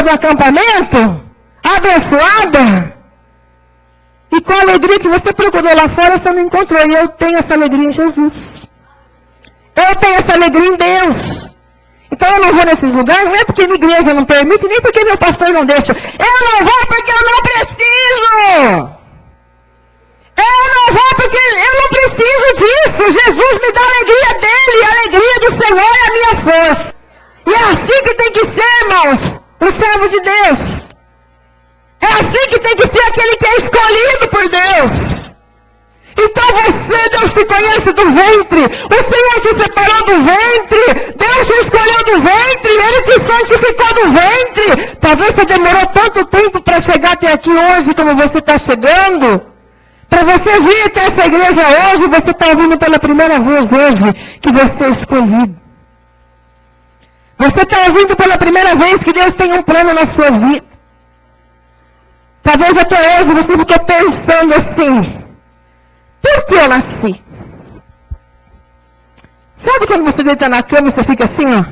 do acampamento, abençoada. E com a alegria que você procurou lá fora, você não encontrou. E eu tenho essa alegria em Jesus. Eu tenho essa alegria em Deus. Então eu não vou nesses lugares, não é porque minha igreja não permite, nem porque meu pastor não deixa. Eu não vou porque eu não preciso. Eu não vou porque eu não preciso disso. Jesus me dá a alegria dele, a alegria do Senhor é a minha força. E é assim que tem que ser, irmãos, o servo de Deus. É assim que tem que ser aquele que é escolhido por Deus. Então você, Deus te conhece do ventre. O Senhor te separou do ventre. Deus te escolheu do ventre. Ele te santificou do ventre. Talvez você demorou tanto tempo para chegar até aqui hoje como você está chegando. Para você vir até essa igreja hoje, você está ouvindo pela primeira vez hoje que você é escolhido. Você está ouvindo pela primeira vez que Deus tem um plano na sua vida. Talvez até hoje você ficou pensando assim, por que eu nasci? Sabe quando você deita na cama e você fica assim, ó?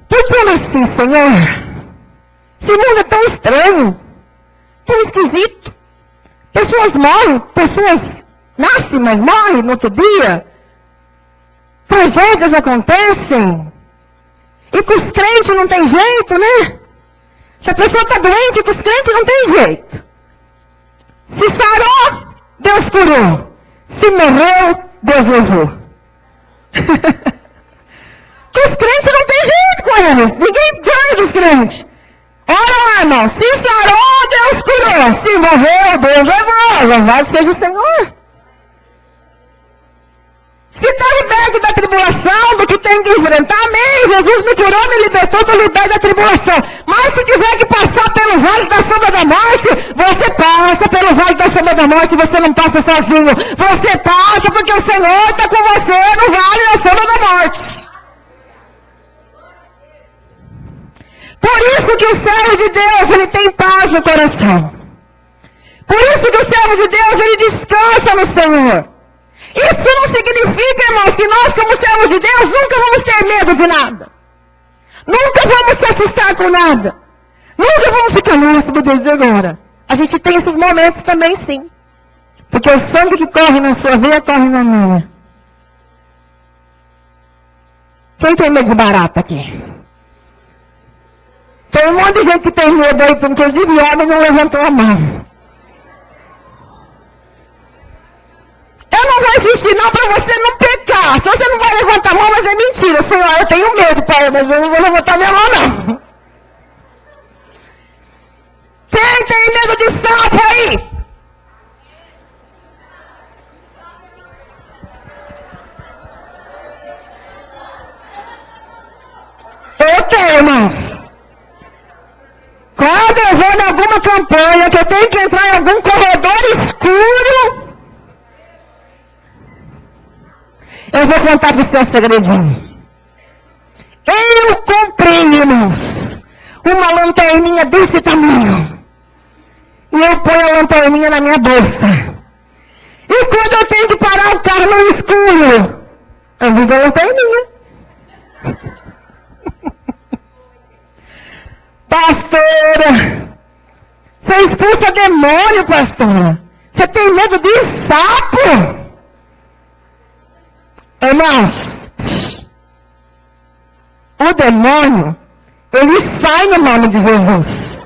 Por que eu nasci, Senhor? Esse mundo é tão estranho, tão esquisito. Pessoas morrem, pessoas nascem, mas morrem no outro dia. Tragédias acontecem. E com os crentes não tem jeito, né? Se a pessoa está doente, com os crentes não tem jeito. Se sarou, Deus curou. Se morreu, Deus levou. Com os crentes não tem jeito com eles. Ninguém ganha dos crentes. Ora lá, irmão. Se sarou, Deus curou. Se morreu, Deus levou. Louvado seja o Senhor. Se está liberto da tribulação, do que tem que enfrentar, amém. Jesus me curou, me libertou, estou liberto da tribulação. Mas se tiver que passar pelo vale da sombra da morte, você passa pelo vale da sombra da morte, você não passa sozinho. Você passa porque o Senhor está com você no vale da sombra da morte. Por isso que o servo de Deus, ele tem paz no coração. Por isso que o servo de Deus, ele descansa no Senhor. Isso não significa, irmãos, que nós, como servos de Deus, nunca vamos ter medo de nada. Nunca vamos se assustar com nada. Nunca vamos ficar, nossa, meu Deus, e agora? A gente tem esses momentos também, sim. Porque o sangue que corre na sua veia, corre na minha. Quem tem medo de barata aqui? Tem um monte de gente que tem medo aí, inclusive homem não levantou a mão. Eu não vou insistir não para você não pecar. Se você não vai levantar a mão, mas é mentira. Senhor, eu tenho medo, pai, mas eu não vou levantar minha mão, não. Quem tem medo de sapo aí? Eu tenho, irmãos. Quando eu vou em alguma campanha, que eu tenho que entrar em algum corredor escuro, eu vou contar para o seu segredinho. Eu comprei, irmãos, uma lanterninha desse tamanho. E eu ponho a lanterninha na minha bolsa. E quando eu tenho que parar o carro no escuro, eu ligo a lanterninha. Pastora, você expulsa demônio, pastora. Você tem medo de sapo? Irmãos, o demônio, ele sai no nome de Jesus.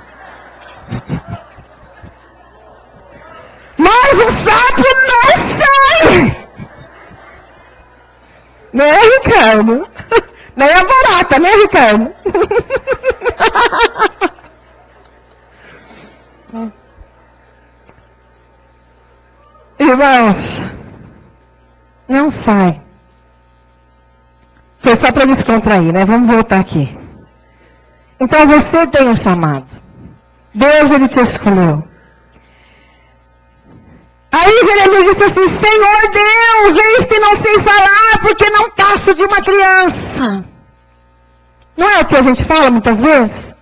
Mas o sapo não sai. Né, Ricardo? Nem a barata, né, Ricardo? Irmãos, não sai. Foi só para descontrair, né? Vamos voltar aqui. Então você tem um chamado. Deus, ele te escolheu. Aí Jeremias disse assim, Senhor Deus, eis que não sei falar, porque não passo de uma criança. Não é o que a gente fala muitas vezes?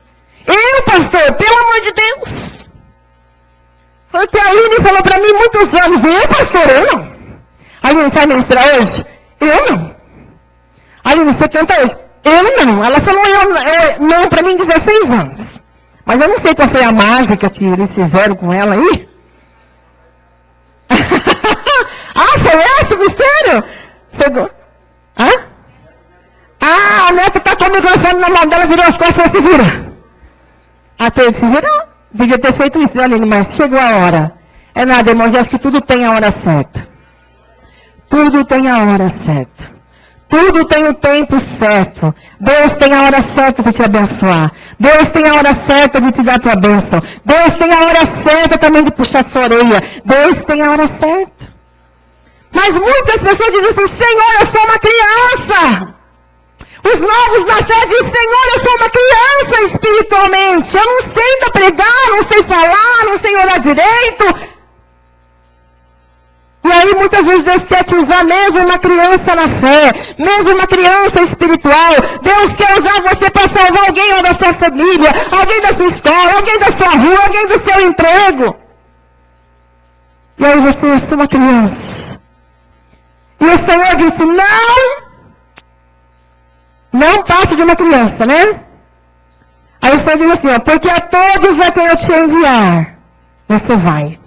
Eu, pastor, pelo amor de Deus. Foi o que a Aline falou para mim muitos anos. Eu, pastor, eu não. A Aline, você vai ministrar hoje? Eu não. Aline, você canta hoje? Eu não. Ela falou não para mim 16 anos. Mas eu não sei qual foi a mágica que eles fizeram com ela aí. Ah, foi esse o mistério? Hã? Ah, a neta tá com o microfone na mão dela, virou as costas e falou, se vira. Até ele se virou. Devia ter feito isso, Aline, mas chegou a hora. É nada, irmãos, eu acho que tudo tem a hora certa. Tudo tem a hora certa. Tudo tem o tempo certo. Deus tem a hora certa de te abençoar. Deus tem a hora certa de te dar a tua bênção. Deus tem a hora certa também de puxar sua orelha. Deus tem a hora certa. Mas muitas pessoas dizem assim, Senhor, eu sou uma criança. Os novos na fé dizem, Senhor, eu sou uma criança espiritualmente. Eu não sei ainda pregar, não sei falar, não sei orar direito. E aí muitas vezes Deus quer te usar mesmo uma criança na fé, mesmo uma criança espiritual. Deus quer usar você para salvar alguém da sua família, alguém da sua escola, alguém da sua rua, alguém do seu emprego. E aí você é uma criança. E o Senhor disse, não passe de uma criança, né? Aí o Senhor diz assim, porque a todos a quem eu te enviar, você vai.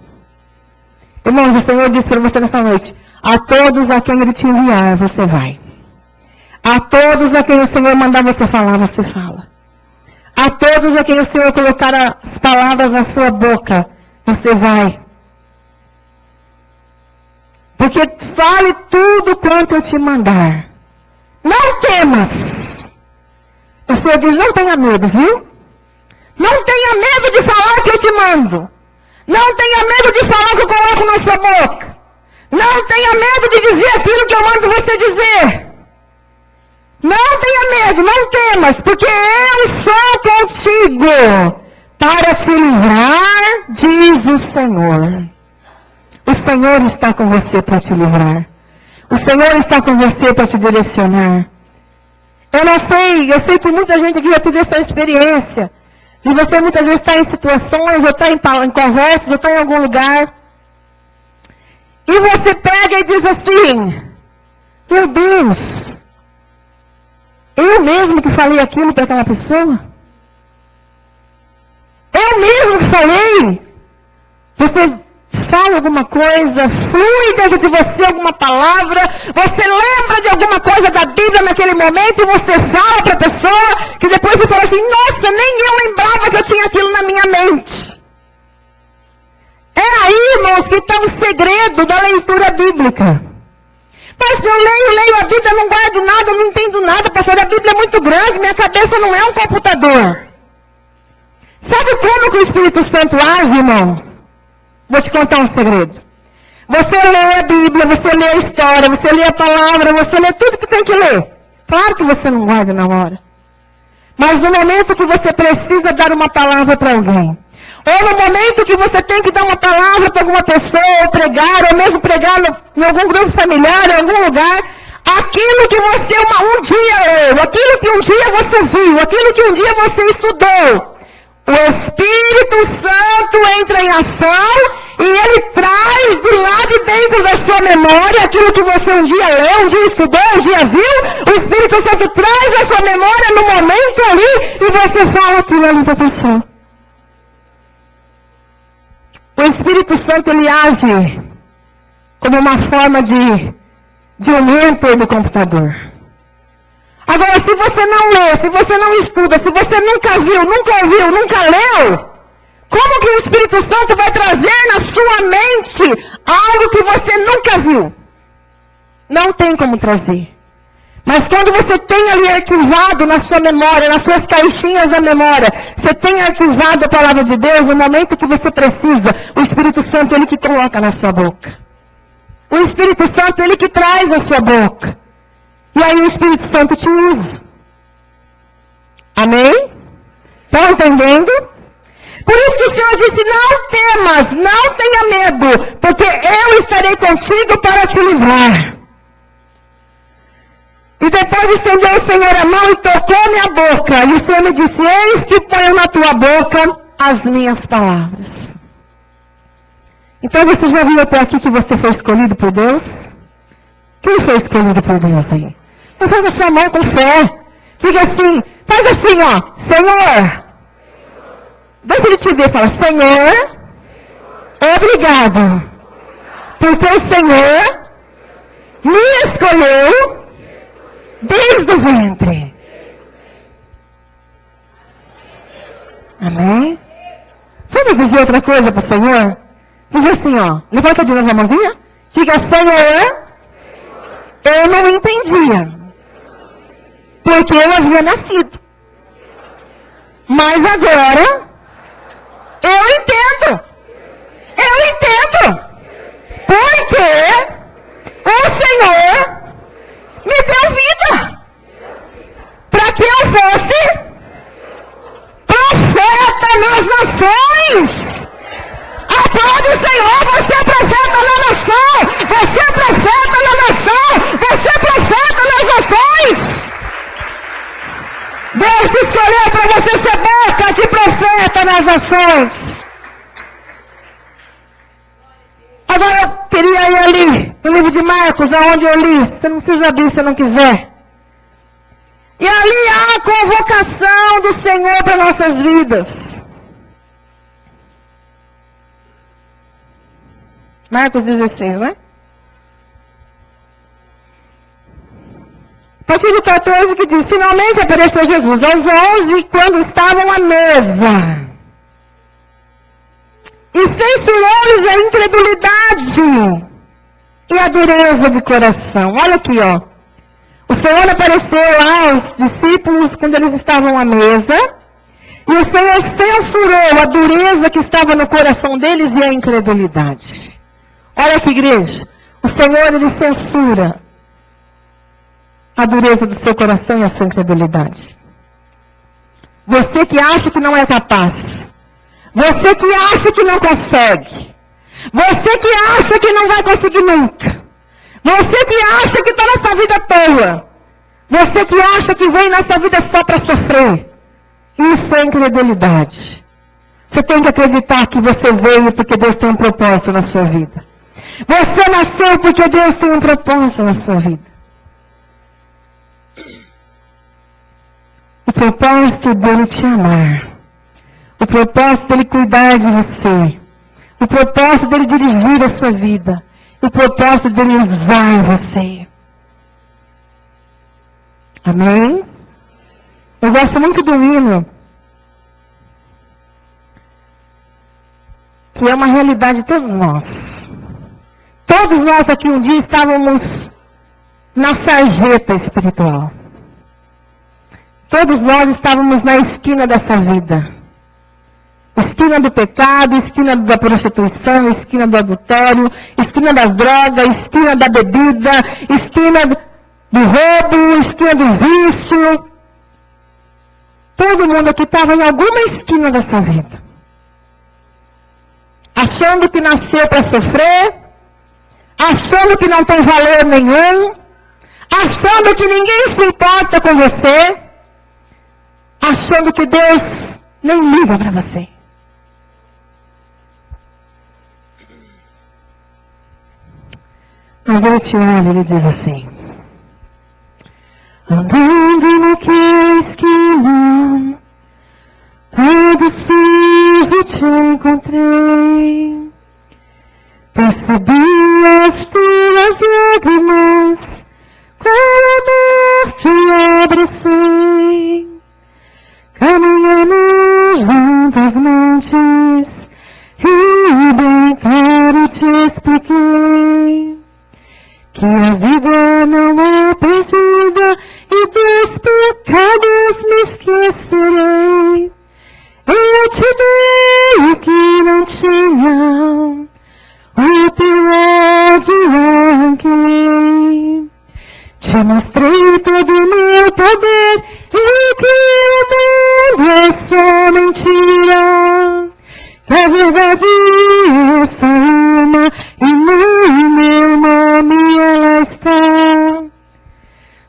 Irmãos, o Senhor disse para você nessa noite, a todos a quem Ele te enviar, você vai. A todos a quem o Senhor mandar você falar, você fala. A todos a quem o Senhor colocar as palavras na sua boca, você vai. Porque fale tudo quanto eu te mandar. Não temas. O Senhor diz, não tenha medo, viu? Não tenha medo de falar o que eu te mando. Não tenha medo de falar o que eu coloco na sua boca. Não tenha medo de dizer aquilo que eu mando você dizer. Não tenha medo, não temas, porque eu sou contigo para te livrar, diz o Senhor. O Senhor está com você para te livrar. O Senhor está com você para te direcionar. Eu sei que muita gente aqui já teve essa experiência. De você muitas vezes estar em situações, ou estar em conversas, ou estar em algum lugar. E você pega e diz assim, meu Deus, eu mesmo que falei aquilo para aquela pessoa? Eu mesmo que falei? Você fala alguma coisa, flui dentro de você alguma palavra, você lembra de alguma coisa da Bíblia naquele momento e você fala para a pessoa que depois você fala assim, nossa, nem eu lembrava que eu tinha aquilo na minha mente. É aí, irmãos, que está o segredo da leitura bíblica. Mas eu leio a Bíblia, não guardo nada, não entendo nada, pastor, a Bíblia é muito grande, minha cabeça não é um computador. Sabe como que o Espírito Santo age, irmão? Vou te contar um segredo. Você lê a Bíblia, você lê a história, você lê a palavra, você lê tudo que tem que ler. Claro que você não guarda na hora. Mas no momento que você precisa dar uma palavra para alguém, ou no momento que você tem que dar uma palavra para alguma pessoa, ou pregar, ou mesmo pregar em algum grupo familiar, em algum lugar, aquilo que você um dia leu, aquilo que um dia você viu, aquilo que um dia você estudou, o Espírito Santo entra em ação e ele traz do lado de dentro da sua memória aquilo que você um dia leu, um dia estudou, um dia viu. O Espírito Santo traz a sua memória no momento ali e você fala aquilo ali para a pessoa. O Espírito Santo, ele age como uma forma de um mentor do computador. Agora, se você não lê, se você não estuda, se você nunca viu, nunca ouviu, nunca leu, como que o Espírito Santo vai trazer na sua mente algo que você nunca viu? Não tem como trazer. Mas quando você tem ali arquivado na sua memória, nas suas caixinhas da memória, você tem arquivado a palavra de Deus, no momento que você precisa, o Espírito Santo, ele que coloca na sua boca. O Espírito Santo, ele que traz na sua boca. E aí o Espírito Santo te usa. Amém? Estão entendendo? Por isso que o Senhor disse, não temas, não tenha medo, porque eu estarei contigo para te livrar. E depois estendeu o Senhor a mão e tocou minha boca. E o Senhor me disse, eis que ponho na tua boca as minhas palavras. Então você já viu até aqui que você foi escolhido por Deus? Quem foi escolhido por Deus aí? Então faz a sua mão com fé. Diga assim, faz assim, ó. Senhor. Deixa ele te ver, fala, Senhor, obrigado. Porque o Senhor me escolheu desde o ventre. Amém? Vamos dizer outra coisa para o Senhor? Diga assim, ó. Levanta de novo a mãozinha. Diga, Senhor, eu não entendia. Porque eu havia nascido. Mas agora, eu entendo. Eu entendo. Porque o Senhor me deu vida. Para que eu fosse profeta nas nações. Aplaude o Senhor, você é profeta na nação. Você é profeta na nação. Você é profeta nas nações. Deus te escolheu para você ser boca de profeta nas nações. Agora eu queria ir ali, no livro de Marcos, aonde eu li. Você não precisa abrir se não quiser. E ali há a convocação do Senhor para nossas vidas. Marcos 16, não é? A partir do 14 que diz, finalmente apareceu Jesus aos 11 quando estavam à mesa. E censurou-lhes a incredulidade e a dureza de coração. Olha aqui, ó. O Senhor apareceu lá aos discípulos quando eles estavam à mesa. E o Senhor censurou a dureza que estava no coração deles e a incredulidade. Olha aqui, igreja. O Senhor, Ele censura a dureza do seu coração e a sua incredulidade. Você que acha que não é capaz. Você que acha que não consegue. Você que acha que não vai conseguir nunca. Você que acha que está nessa vida à toa. Você que acha que vem nessa vida só para sofrer. Isso é incredulidade. Você tem que acreditar que você veio porque Deus tem um propósito na sua vida. Você nasceu porque Deus tem um propósito na sua vida. O propósito dele te amar. O propósito dele cuidar de você. O propósito dele dirigir a sua vida. O propósito dele usar você. Amém? Eu gosto muito do hino. Que é uma realidade de todos nós. Todos nós aqui um dia estávamos na sarjeta espiritual. Todos nós estávamos na esquina dessa vida. Esquina do pecado, esquina da prostituição, esquina do adultério, esquina das drogas, esquina da bebida, esquina do roubo, esquina do vício. Todo mundo aqui estava em alguma esquina dessa vida. Achando que nasceu para sofrer, achando que não tem valor nenhum, achando que ninguém se importa com você, achando que Deus nem liga para você. Mas ele te olha e ele diz assim, andando naquela esquina, todo sujo te encontrei, percebi as tuas lágrimas, com amor te abracei, caminhamos juntos montes, e bem claro te expliquei, que a vida não é perdida e dos pecados me esquecerei. Eu te dei o que não tinha, o teu ódio arranquei. Te mostrei todo o meu poder e que o mundo é só mentira. Que a verdade é só uma e no meu nome ela está.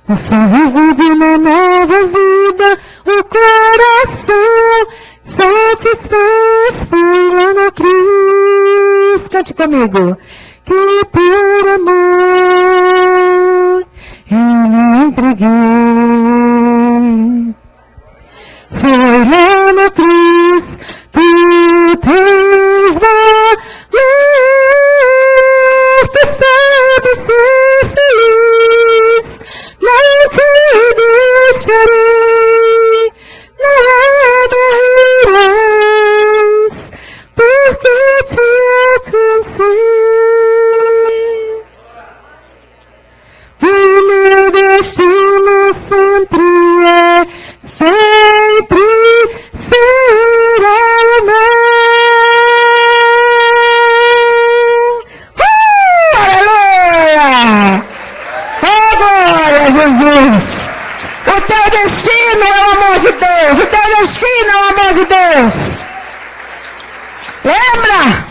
O sorriso de uma nova vida, o coração satisfaz foi lá na cruz. Cante comigo. Que por amor eu me entreguei. no China, o amor de Deus. Lembra?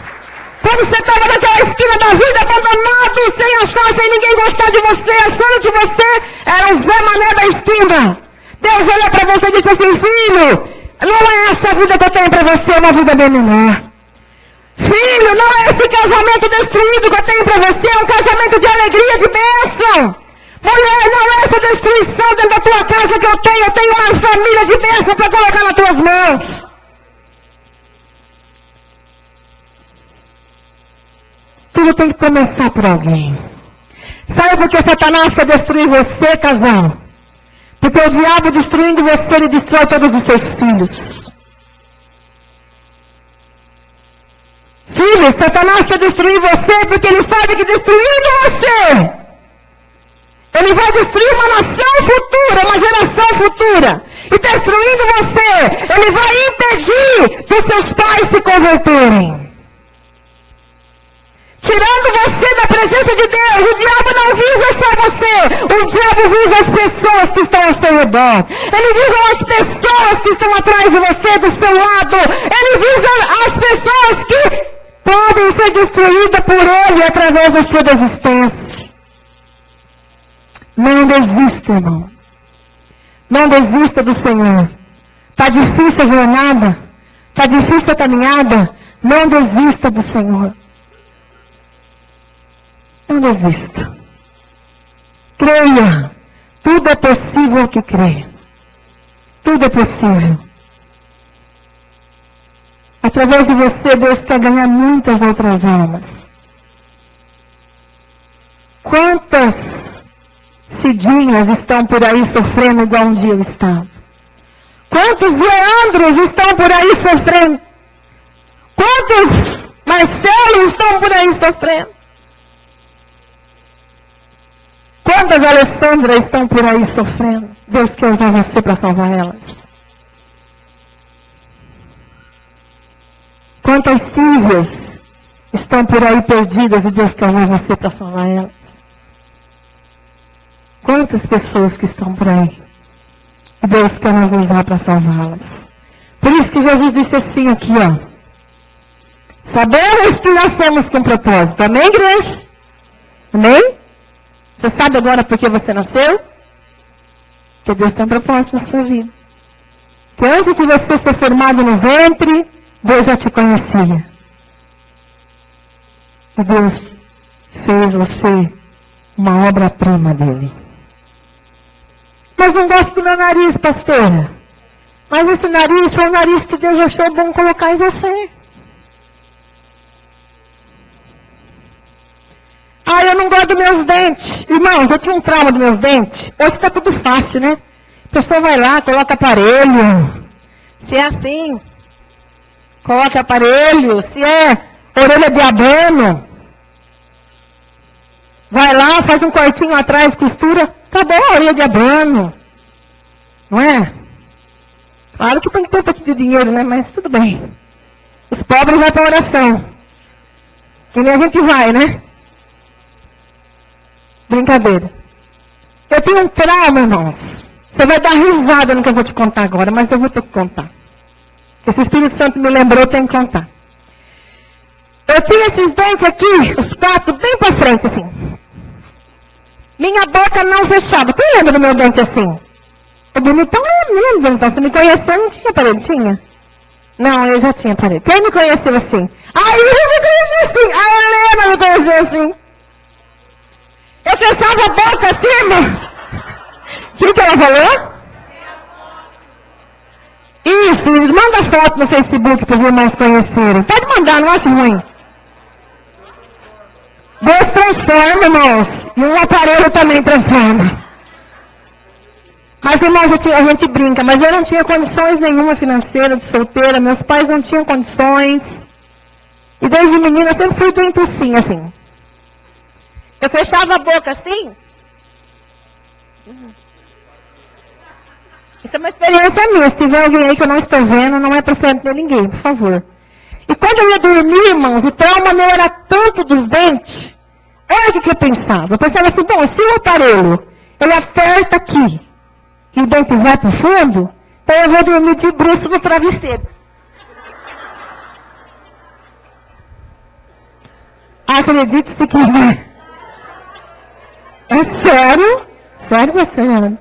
Quando você estava naquela esquina da vida, abandonado, sem achar, sem ninguém gostar de você, achando que você era o Zé Mané da esquina. Deus olha para você e diz assim, filho, não é essa vida que eu tenho para você, é uma vida bem menor. Filho, não é esse casamento destruído que eu tenho para você, é um casamento de alegria, de bênção. Mulher, não é essa destruição dentro da tua casa que eu tenho uma família de bênção para colocar nas tuas mãos. Tudo tem que começar por alguém. Sabe por que Satanás quer destruir você, casal? Porque o diabo destruindo você, ele destrói todos os seus filhos. Filho, Satanás quer destruir você porque ele sabe que destruindo você, ele vai destruir uma nação futura, uma geração futura. E destruindo você, ele vai impedir que seus pais se converterem. Tirando você da presença de Deus, o diabo não visa só você, o diabo visa as pessoas que estão ao seu redor. Ele visa as pessoas que estão atrás de você, do seu lado. Ele visa as pessoas que podem ser destruídas por ele através da sua desistência. Não desista, irmão. Não desista do Senhor. Está difícil a jornada, está difícil a caminhada. Não desista do Senhor. Não desista. Creia. Tudo é possível que crê. Tudo é possível. Através de você, Deus quer ganhar muitas outras almas. Quantas Cidinhas estão por aí sofrendo igual um dia eu estava? Quantos Leandros estão por aí sofrendo? Quantos Marcelos estão por aí sofrendo? Quantas Alessandras estão por aí sofrendo? Deus quer usar você para salvar elas. Quantas Silvias estão por aí perdidas e Deus quer usar você para salvar elas? Quantas pessoas que estão por aí e Deus quer nos usar para salvá-las? Por isso que Jesus disse assim aqui, ó. Sabemos que nascemos com propósito. Amém, igreja? Amém? Você sabe agora por que você nasceu? Porque Deus tem um propósito na sua vida. Que antes de você ser formado no ventre, Deus já te conhecia. E Deus fez você uma obra-prima dele. Mas não gosto do meu nariz, pastora. Mas esse nariz foi o nariz que Deus achou bom colocar em você. Ah, eu não gosto dos meus dentes. Irmãos, eu tinha um trauma dos meus dentes. Hoje está tudo fácil, né? A pessoa vai lá, coloca aparelho. Se é assim, coloca aparelho. Se é orelha de abano, vai lá, faz um cortinho atrás, costura. Acabou a orelha de abano. Não é? Claro que tem que ter um pouquinho de dinheiro, né? Mas tudo bem. Os pobres vão para a oração. Que nem a gente vai, né? Brincadeira. Eu tenho um trauma, irmãos. Você vai dar risada no que eu vou te contar agora, mas eu vou ter que contar. Porque se o Espírito Santo me lembrou, eu tenho que contar. Eu tinha esses dentes aqui, os quatro, bem para frente, assim. Minha boca não fechava. Quem lembra do meu dente assim? O bonitão é mesmo, bonitão. Você me conheceu, não tinha aparelho? Tinha? Não, eu já tinha aparelho. Quem me conheceu assim? Aí eu me conheci assim. A Helena me conheceu assim. Eu fechava a boca assim, irmão. O que ela falou? Isso, manda foto no Facebook para os irmãos conhecerem. Pode mandar, não acho ruim. Deus transforma, irmãos. E um aparelho também transforma. Mas, irmãos, a gente brinca, mas eu não tinha condições nenhuma financeira de solteira. Meus pais não tinham condições. E desde menina eu sempre fui doente assim. Eu fechava a boca assim. Isso é uma experiência minha. Se tiver alguém aí que eu não estou vendo, não é para frente de ninguém, por favor. E quando eu ia dormir, irmãos, o trauma meu era tanto dos dentes. Olha o que eu pensava. Eu pensava assim, bom, se o aparelho, ele aperta aqui, e o dente vai para o fundo, Então eu vou dormir de bruços no travesseiro. Acredite se quiser. É sério? Sério, você, Ana?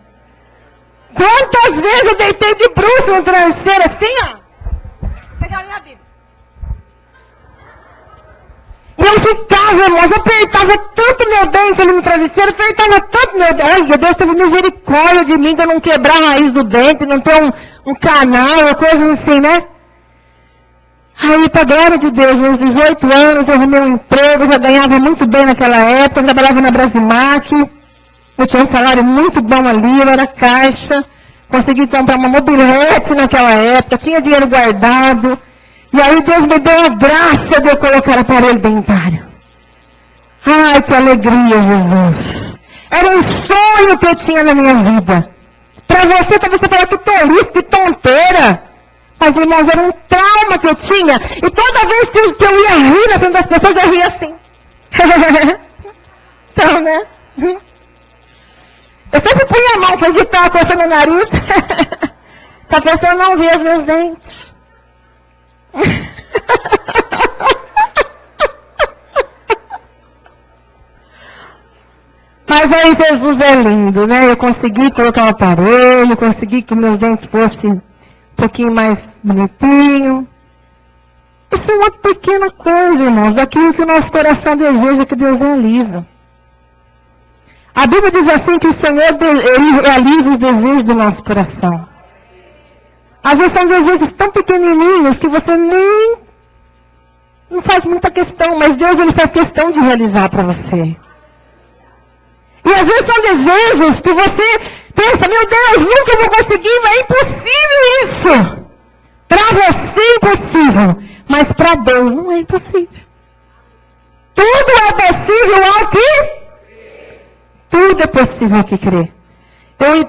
Quantas vezes eu deitei de bruços no travesseiro assim, ó? Pegar a minha Bíblia. E eu ficava, irmãos, eu apertava tanto meu dente ali no travesseiro, apertava tanto meu dente. Ai, Deus teve misericórdia de mim, de eu não quebrar a raiz do dente, não ter um canal, coisas assim, né? Aí, pra glória de Deus, meus 18 anos, eu arrumei um emprego, já ganhava muito bem naquela época, eu trabalhava na Brasimac, eu tinha um salário muito bom ali, eu era caixa, consegui comprar uma mobilete naquela época, tinha dinheiro guardado, e aí Deus me deu a graça de eu colocar aparelho dentário. Ai, que alegria, Jesus! Era um sonho que eu tinha na minha vida. Para você, talvez você fale que tolice, que tonteira. Mas, irmãos, era um trauma que eu tinha. E toda vez que eu ia rir na frente das pessoas, eu ria assim. Então, né? Eu sempre punha a mão, fazia de pé, coçando o nariz. Para a pessoa não ver os meus dentes. Mas aí Jesus é lindo, né? Eu consegui colocar um aparelho, consegui que meus dentes fossem um pouquinho mais bonitinho. Isso é uma pequena coisa, irmãos, daquilo que o nosso coração deseja que Deus realiza. A Bíblia diz assim que o Senhor ele realiza os desejos do nosso coração. Às vezes são desejos tão pequenininhos que você nem não faz muita questão, mas Deus ele faz questão de realizar para você. E às vezes são desejos que você pensa, meu Deus, nunca vou conseguir, mas é impossível isso. Para você é impossível, mas para Deus não é impossível. Tudo é possível ao que? Tudo é possível ao que crê.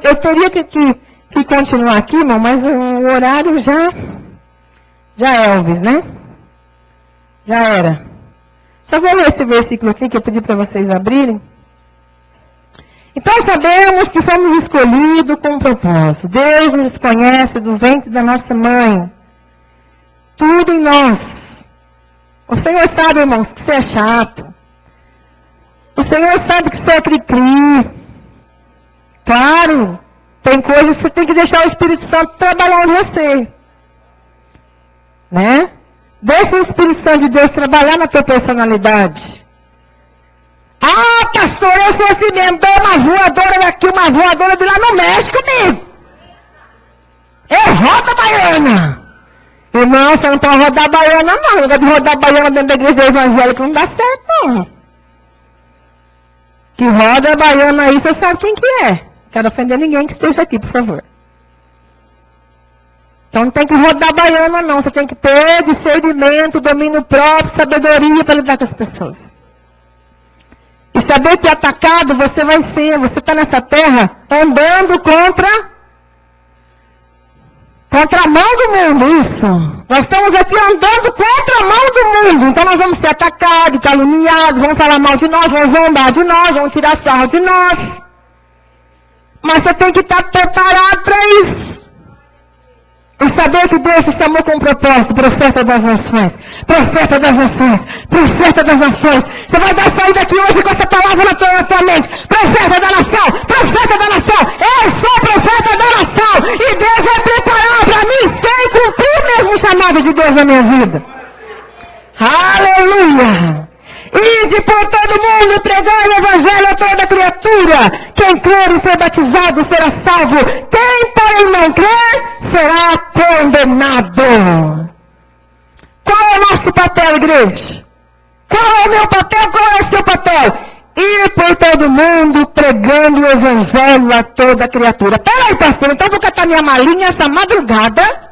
Eu teria que continuar aqui, irmão, mas o horário já Elvis, né? Já era. Só vou ler esse versículo aqui que eu pedi para vocês abrirem. Então sabemos que fomos escolhidos com um propósito. Deus nos conhece do ventre da nossa mãe. Tudo em nós. O Senhor sabe, irmãos, que você é chato. O Senhor sabe que você é cri-cri. Claro, tem coisas que você tem que deixar o Espírito Santo trabalhar em você. Né? Deixa o Espírito Santo de Deus trabalhar na tua personalidade. Ah, pastor, eu sou assim mesmo, dou uma voadora daqui, uma voadora de lá, não mexe comigo. Eu rodo a baiana. Irmão, você não pode rodar a baiana, não. Eu gosto de rodar a baiana dentro da igreja evangélica, não dá certo, não. Que roda a baiana aí, você sabe quem que é. Quero ofender ninguém que esteja aqui, por favor. Então não tem que rodar a baiana, não. Você tem que ter discernimento, domínio próprio, sabedoria para lidar com as pessoas. E saber que atacado você vai ser. Você está nessa terra andando contra a mão do mundo, isso. Nós estamos aqui andando contra a mão do mundo. Então nós vamos ser atacados, caluniados, vão falar mal de nós, vão zombar de nós, vão tirar sarro de nós. Mas você tem que estar preparado para isso. E saber que Deus te chamou com um propósito, profeta das nações, profeta das nações, profeta das nações. Você vai dar saída aqui hoje com essa palavra na tua mente. Profeta da nação, profeta da nação. Eu sou profeta da nação. E Deus vai preparar para mim sem cumprir mesmo o chamado de Deus na minha vida. Aleluia! Ide por todo mundo, pregando o evangelho a toda criatura. Quem crer e ser batizado será salvo. Quem, porém, não crer, será condenado. Qual é o nosso papel, igreja? Qual é o meu papel? Qual é o seu papel? Ir por todo mundo, pregando o evangelho a toda criatura. Peraí, pastor, então vou catar minha malinha essa madrugada.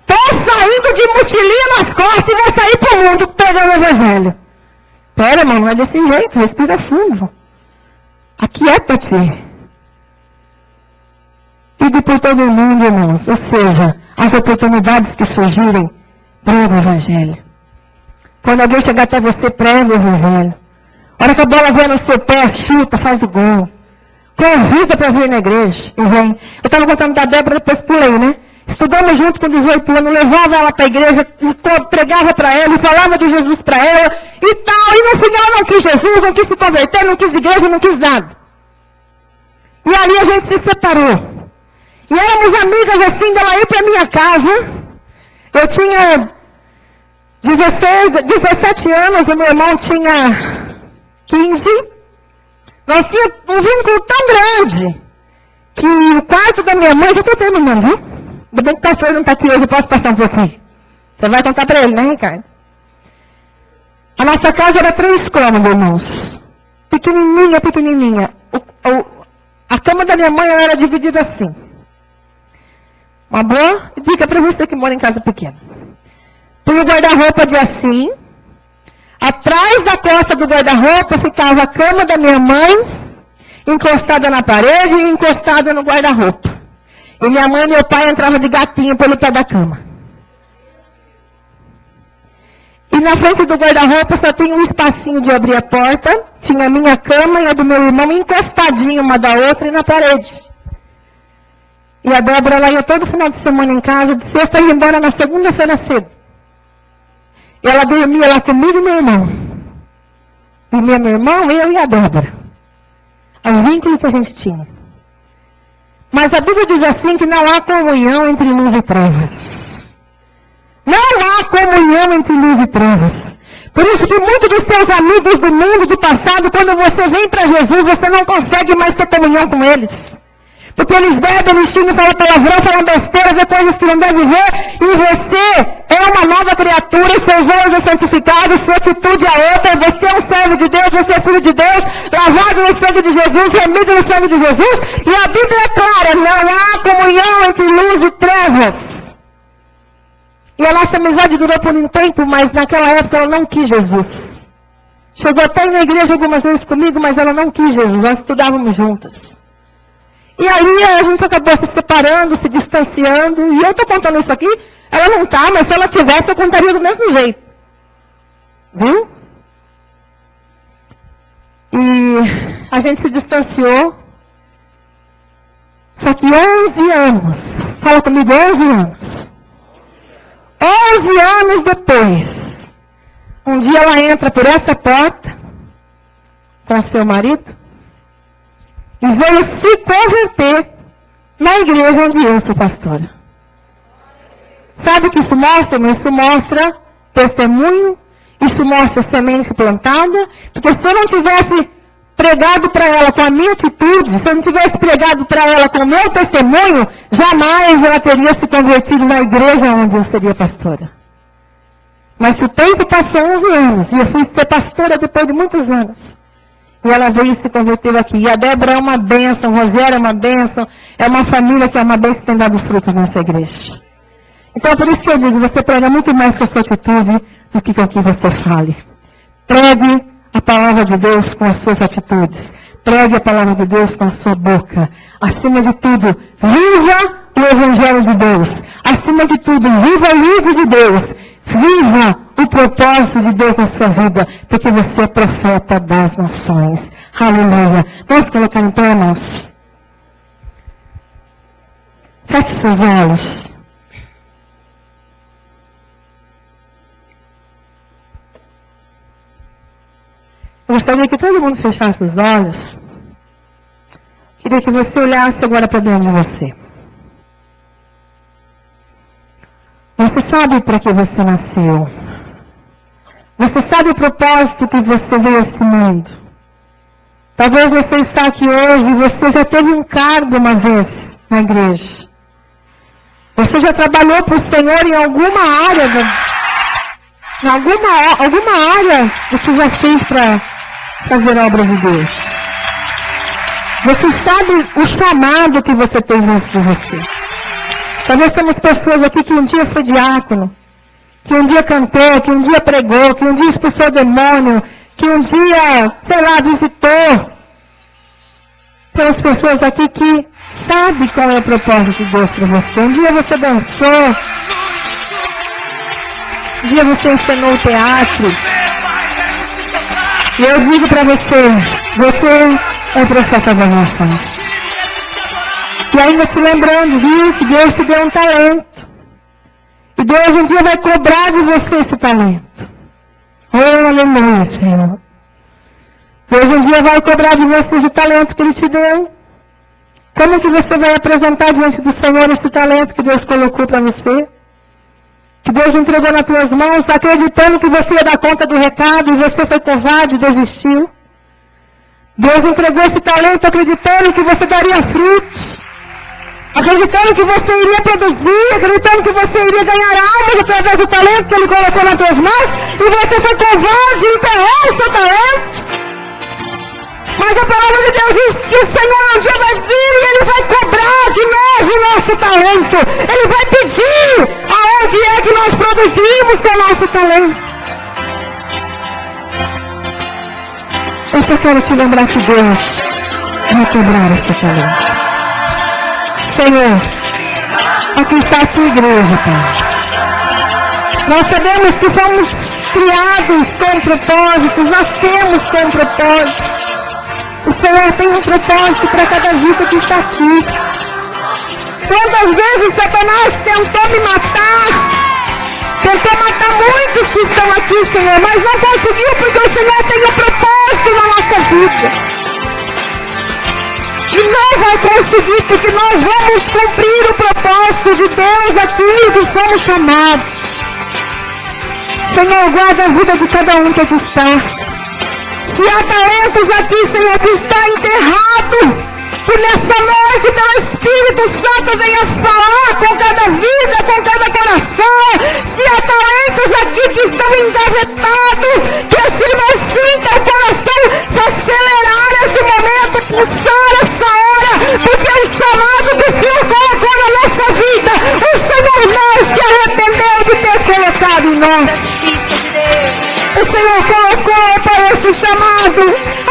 Estou saindo de mochilinha nas costas e vou sair para o mundo pregando o evangelho. Pera, irmão, não é desse jeito, respira fundo. Aquieta-te. Ide por todo mundo, irmãos. Ou seja, as oportunidades que surgirem, prega o evangelho. Quando alguém chegar até você, prega o evangelho. A hora que a bola vier no seu pé, chuta, faz o gol. convida para vir na igreja. E vem. Eu estava contando da Débora, depois pulei, né? Estudamos junto com 18 anos, levava ela para a igreja, pregava para ela, e falava de Jesus para ela, e tal. E no final ela não quis Jesus, não quis se converter, não quis igreja, não quis nada. E ali a gente se separou. E éramos amigas assim, dela ir para minha casa. Eu tinha 17 anos, o meu irmão tinha 15. Nós tínhamos um vínculo tão grande que o quarto da minha mãe, já estou terminando, viu? Ainda bem que o pastor não está aqui hoje, eu posso passar um pouquinho. Você vai contar para ele, né, Ricardo? A nossa casa era 3 cômodos, irmãos. Pequenininha, pequenininha. A cama da minha mãe era dividida assim. Uma boa dica para você que mora em casa pequena. Põe o guarda-roupa de assim. Atrás da costa do guarda-roupa ficava a cama da minha mãe, encostada na parede e encostada no guarda-roupa. E minha mãe e meu pai entravam de gatinho pelo pé da cama. E na frente do guarda-roupa só tinha um espacinho de abrir a porta. Tinha a minha cama e a do meu irmão encostadinho uma da outra e na parede. E a Débora, ela ia todo final de semana em casa, de sexta ia embora na segunda-feira cedo. E ela dormia lá comigo e meu irmão. Dormia meu irmão, eu e a Débora. O vínculo que a gente tinha. Mas a Bíblia diz assim que não há comunhão entre luz e trevas. Não há comunhão entre luz e trevas. Por isso que muitos dos seus amigos do mundo, do passado, quando você vem para Jesus, você não consegue mais ter comunhão com eles. Porque eles bebem, eles xingam, falam palavrão, falam besteira, vê coisas que não devem ver, e você é uma nova criatura, seus olhos são santificados, sua atitude é outra, você é um servo de Deus, você é filho de Deus, lavado no sangue de Jesus, remido no sangue de Jesus, e a Bíblia é clara, não há comunhão entre luz e trevas. E a nossa amizade durou por um tempo, mas naquela época ela não quis Jesus. Chegou até na igreja algumas vezes comigo, mas ela não quis Jesus, nós estudávamos juntas. E aí a gente acabou se separando, se distanciando. E eu estou contando isso aqui, ela não está, mas se ela tivesse, eu contaria do mesmo jeito. Viu? E a gente se distanciou. Só que 11 anos, fala comigo, 11 anos. 11 anos depois, um dia ela entra por essa porta, com seu marido, e veio se converter na igreja onde eu sou pastora. Sabe o que isso mostra? Isso mostra testemunho, isso mostra semente plantada, porque se eu não tivesse pregado para ela com a minha atitude, se eu não tivesse pregado para ela com o meu testemunho, jamais ela teria se convertido na igreja onde eu seria pastora. Mas o tempo passou 11 anos, e eu fui ser pastora depois de muitos anos. E ela veio e se converteu aqui. E a Débora é uma bênção, o Rogério é uma bênção, é uma família que é uma bênção e tem dado frutos nessa igreja. Então, por isso que eu digo, você prega muito mais com a sua atitude do que com o que você fale. Pregue a palavra de Deus com as suas atitudes. Pregue a palavra de Deus com a sua boca. Acima de tudo, viva o Evangelho de Deus. Acima de tudo, viva a luz de Deus. Viva o propósito de Deus na sua vida, porque você é profeta das nações. Aleluia. Vamos colocar em pé, irmãos? Feche seus olhos. Eu gostaria que todo mundo fechasse os olhos. Queria que você olhasse agora para dentro de você. Você sabe para que você nasceu. Você sabe o propósito que você veio a esse mundo. Talvez você está aqui hoje e você já teve um cargo uma vez na igreja. Você já trabalhou para o Senhor em alguma área. Alguma área você já fez para fazer a obra de Deus. Você sabe o chamado que você tem dentro de você. Talvez temos pessoas aqui que um dia foi diácono, que um dia cantou, que um dia pregou, que um dia expulsou demônio, que um dia, sei lá, visitou. Temos pessoas aqui que sabem qual é o propósito de Deus para você. Um dia você dançou, um dia você ensinou teatro. E eu digo para você, você é profeta das nações. E ainda te lembrando, viu, que Deus te deu um talento. E Deus um dia vai cobrar de você esse talento. Oh, aleluia, Senhor. Deus um dia vai cobrar de você esse talento que Ele te deu. Como que você vai apresentar diante do Senhor esse talento que Deus colocou para você? Que Deus entregou nas tuas mãos, acreditando que você ia dar conta do recado e você foi covarde e desistiu. Deus entregou esse talento acreditando que você daria frutos. Acreditando que você iria produzir, acreditando que você iria ganhar almas através do talento que Ele colocou nas tuas mãos, e você foi covarde e enterrou o seu talento. Mas a palavra de Deus diz que o Senhor um dia vai vir e Ele vai cobrar de nós o nosso talento. Ele vai pedir aonde é que nós produzimos com o nosso talento. Eu só quero te lembrar que Deus vai cobrar esse talento. Senhor, aqui está a tua igreja, Pai. Nós sabemos que fomos criados com propósitos, nascemos com propósitos. O Senhor tem um propósito para cada vida que está aqui. Quantas vezes Satanás tentou me matar, tentou matar muitos que estão aqui, Senhor, mas não conseguiu porque o Senhor tem um propósito na nossa vida. E não vai conseguir, porque nós vamos cumprir o propósito de Deus aqui que somos chamados. Senhor, guarda a vida de cada um que aqui está. Se há talentos aqui, Senhor, que está enterrado, que nessa noite teu Espírito Santo venha falar com cada vida, com cada coração. Se há talentos aqui que estão engavetados, que esse irmão sinta o coração se acelerar nesse momento, pulsar essa hora, porque o chamado que o Senhor colocou na nossa vida, o Senhor não se arrependeu de ter colocado em nós. O Senhor colocou para esse chamado,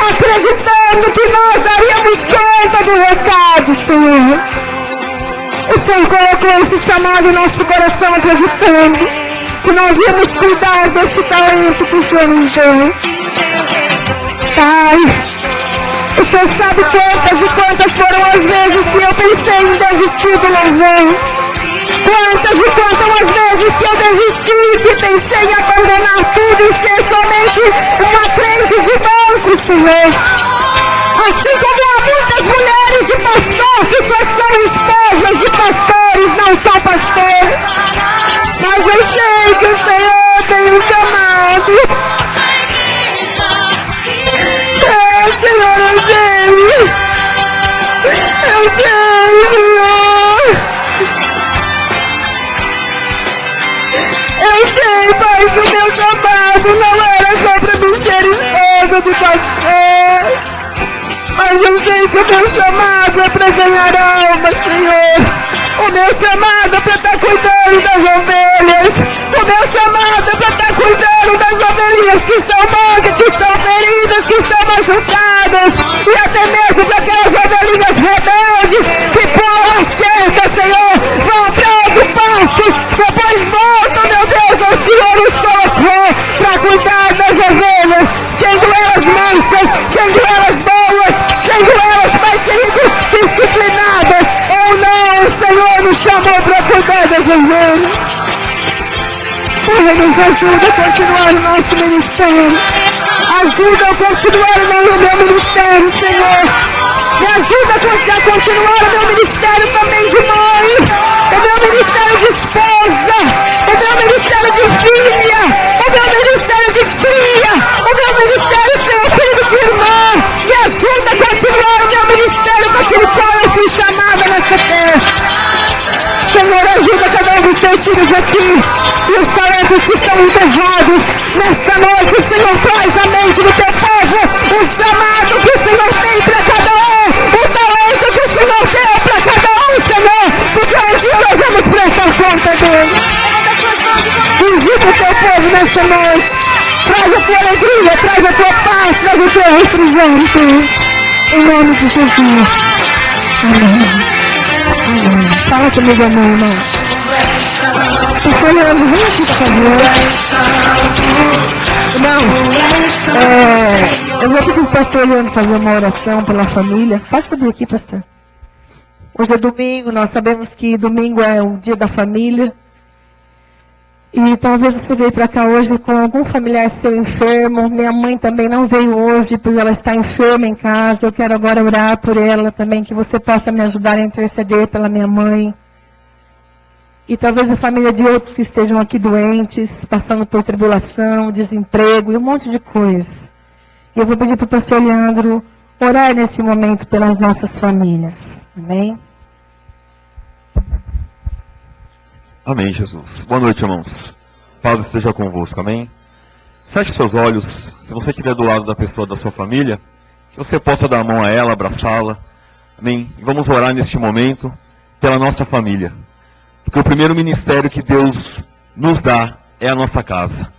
acreditando que nós daríamos conta do recado, Senhor. O Senhor colocou esse chamado em nosso coração, acreditando que nós íamos cuidar desse talento que o Senhor nos deu. Pai, o Senhor sabe quantas e quantas foram as vezes que eu pensei em desistir do louvor. Quantas e quantas vezes que eu desisti, que pensei em abandonar tudo e ser somente uma crente de banco, Senhor. Assim como há muitas mulheres de pastor que só são esposas de pastores, não são pastores. Mas eu sei que o Senhor tem um chamado. Senhor, eu sei. Eu sei, Senhor. Eu sei, Pai, que o meu chamado não era só para me ser esposa de pastor. Mas eu sei que o meu chamado é para ganhar alma, Senhor. O meu chamado é para estar cuidando das ovelhas. O meu chamado é para estar cuidando das ovelhinhas que estão mancas, que estão feridas, que estão machucadas. E até mesmo daquelas ovelhinhas rebeldes que pulam a cerca, Senhor, vão para outro pasto, depois voltam, meu Deus, o Senhor os colocou para cuidar das ovelhas, sendo elas mansas, sendo elas boas, sendo elas, Pai querido, disciplinadas ou não, o Senhor nos chamou para cuidar das ovelhas. Pai, nos ajuda a continuar o nosso ministério. Ajuda a continuar o meu ministério, Senhor. Me ajuda a continuar o meu ministério também de mãe, o meu ministério de esposa, o meu ministério de filha, o meu ministério de tia, o meu ministério, Senhor, filho de irmã. Me ajuda a continuar o meu ministério para aquele qual eu fui chamada nessa terra. Senhor, ajuda cada um dos teus filhos aqui e os talentos que estão enterrados nesta noite. Senhor, traz à mente do teu povo o chamado que o Senhor tem para cada um, o talento que o Senhor deu para cada um, Senhor, porque um dia nós vamos prestar conta dele. Visita o teu povo nesta noite, traz a tua alegria, traz a tua paz, traz o teu refrigério, em nome de Jesus. Amém. Amém. Fala comigo, amém, irmão. Estou olhando, vem aqui, por favor. Irmão, Eu vou pedir para o pastor Leandro fazer uma oração pela família. Pode subir aqui, pastor. Hoje é domingo, nós sabemos que domingo é o dia da família. E talvez você veio para cá hoje com algum familiar seu enfermo. Minha mãe também não veio hoje, pois ela está enferma em casa. Eu quero agora orar por ela também, que você possa me ajudar a interceder pela minha mãe. E talvez a família de outros que estejam aqui doentes, passando por tribulação, desemprego e um monte de coisas. E eu vou pedir para o pastor Leandro orar nesse momento pelas nossas famílias. Amém? Amém, Jesus. Boa noite, irmãos. Paz esteja convosco, amém? Feche seus olhos. Se você estiver do lado da pessoa da sua família, que você possa dar a mão a ela, abraçá-la. Amém? E vamos orar neste momento pela nossa família. Porque o primeiro ministério que Deus nos dá é a nossa casa.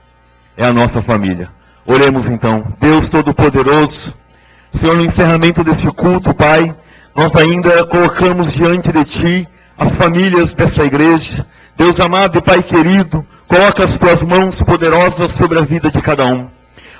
É a nossa família. Oremos então. Deus Todo-Poderoso, Senhor, no encerramento deste culto, Pai, nós ainda colocamos diante de Ti as famílias dessa igreja. Deus amado e Pai querido, coloca as Tuas mãos poderosas sobre a vida de cada um.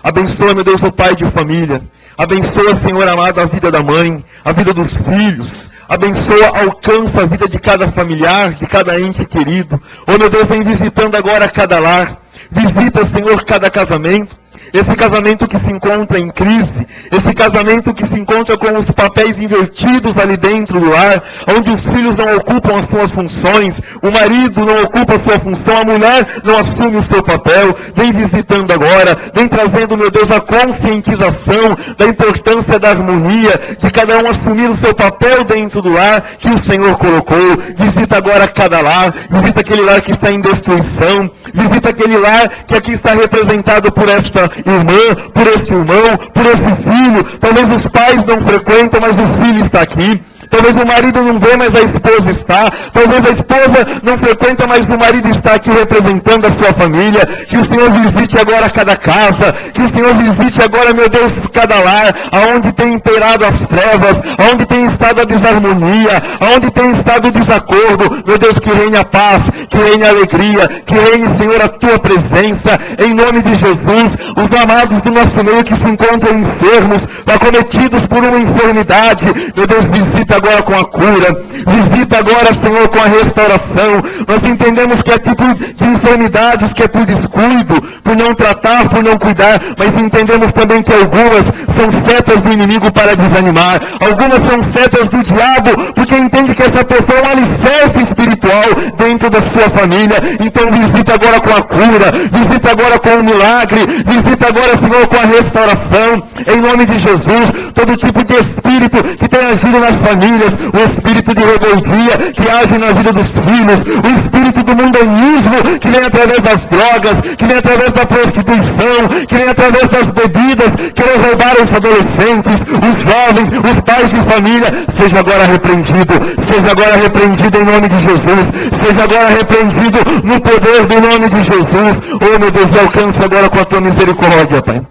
Abençoa, meu Deus, o pai de família. Abençoa, Senhor amado, a vida da mãe, a vida dos filhos. Abençoa, alcança a vida de cada familiar, de cada ente querido. Oh, meu Deus, vem visitando agora cada lar. Visita, Senhor, cada casamento. Esse casamento que se encontra em crise, esse casamento que se encontra com os papéis invertidos ali dentro do lar, onde os filhos não ocupam as suas funções, o marido não ocupa a sua função, a mulher não assume o seu papel, vem visitando agora, vem trazendo, meu Deus, a conscientização da importância da harmonia, de cada um assumir o seu papel dentro do lar que o Senhor colocou. Visita agora cada lar, visita aquele lar que está em destruição, visita aquele lar que aqui está representado por esta irmã, por esse irmão, por esse filho. Talvez os pais não frequentam, mas o filho está aqui. Talvez o marido não vê, mas a esposa está. Talvez a esposa não frequenta, mas o marido está aqui representando a sua família. Que o Senhor visite agora cada casa. Que o Senhor visite agora, meu Deus, cada lar. Aonde tem imperado as trevas. Aonde tem estado a desarmonia. Aonde tem estado o desacordo. Meu Deus, que reine a paz. Que reine a alegria. Que reine, Senhor, a Tua presença. Em nome de Jesus. Os amados do nosso meio que se encontram enfermos, acometidos por uma enfermidade. Meu Deus, visita agora com a cura, visita agora, Senhor, com a restauração. Nós entendemos que é tipo de enfermidades que é por descuido, por não tratar, por não cuidar, mas entendemos também que algumas são setas do inimigo para desanimar, algumas são setas do diabo, porque entende que essa pessoa é um alicerce espiritual dentro da sua família. Então visita agora com a cura, visita agora com o milagre, visita agora, Senhor, com a restauração, em nome de Jesus. Todo tipo de espírito que tem agido nas famílias, o espírito de rebeldia que age na vida dos filhos, o espírito do mundanismo que vem através das drogas, que vem através da prostituição, que vem através das bebidas, querer roubar os adolescentes, os jovens, os pais de família, seja agora repreendido em nome de Jesus, seja agora repreendido no poder do nome de Jesus. Oh, meu Deus, alcance agora com a Tua misericórdia, Pai,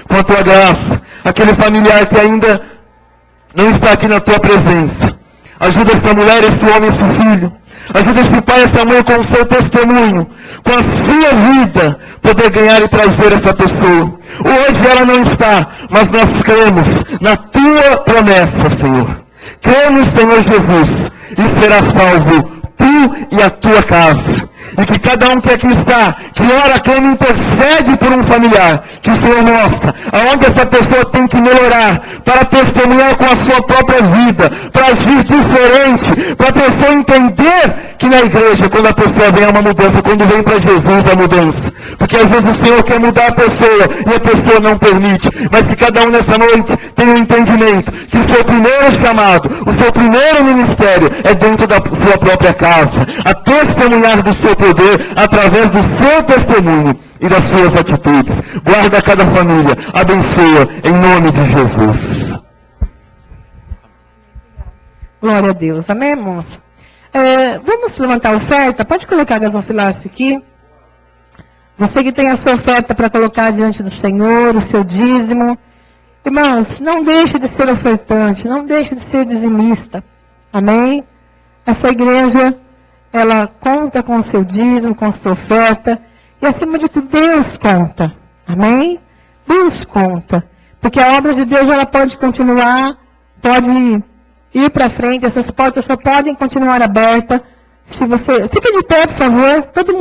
com a Tua graça, aquele familiar que ainda não está aqui na Tua presença. Ajuda essa mulher, esse homem, esse filho. Ajuda esse pai, essa mãe com o seu testemunho, com a sua vida, poder ganhar e trazer essa pessoa. Hoje ela não está, mas nós cremos na Tua promessa, Senhor. Cremos, Senhor Jesus, e será salvo Tu e a Tua casa. E que cada um que aqui está, que ora, clama, intercede por um familiar, que o Senhor mostra aonde essa pessoa tem que melhorar, para testemunhar com a sua própria vida, para agir diferente, para a pessoa entender que na igreja, quando a pessoa vem a uma mudança, quando vem para Jesus a mudança, porque às vezes o Senhor quer mudar a pessoa, e a pessoa não permite, mas que cada um nessa noite tenha um entendimento, que o seu primeiro chamado, o seu primeiro ministério, é dentro da sua própria casa, a testemunhar do seu poder, através do seu testemunho e das suas atitudes. Guarda cada família, abençoa, em nome de Jesus. Glória a Deus, amém, irmãos? Vamos levantar a oferta, pode colocar gasofilácio aqui. Você que tem a sua oferta para colocar diante do Senhor, o seu dízimo. Irmãos, não deixe de ser ofertante, não deixe de ser dizimista, amém? Essa igreja, ela conta com o seu dízimo, com a sua oferta, e acima de tudo, Deus conta. Amém? Deus conta. Porque a obra de Deus, ela pode continuar, pode ir para frente, essas portas só podem continuar abertas se você... Fica de pé, por favor, todo mundo.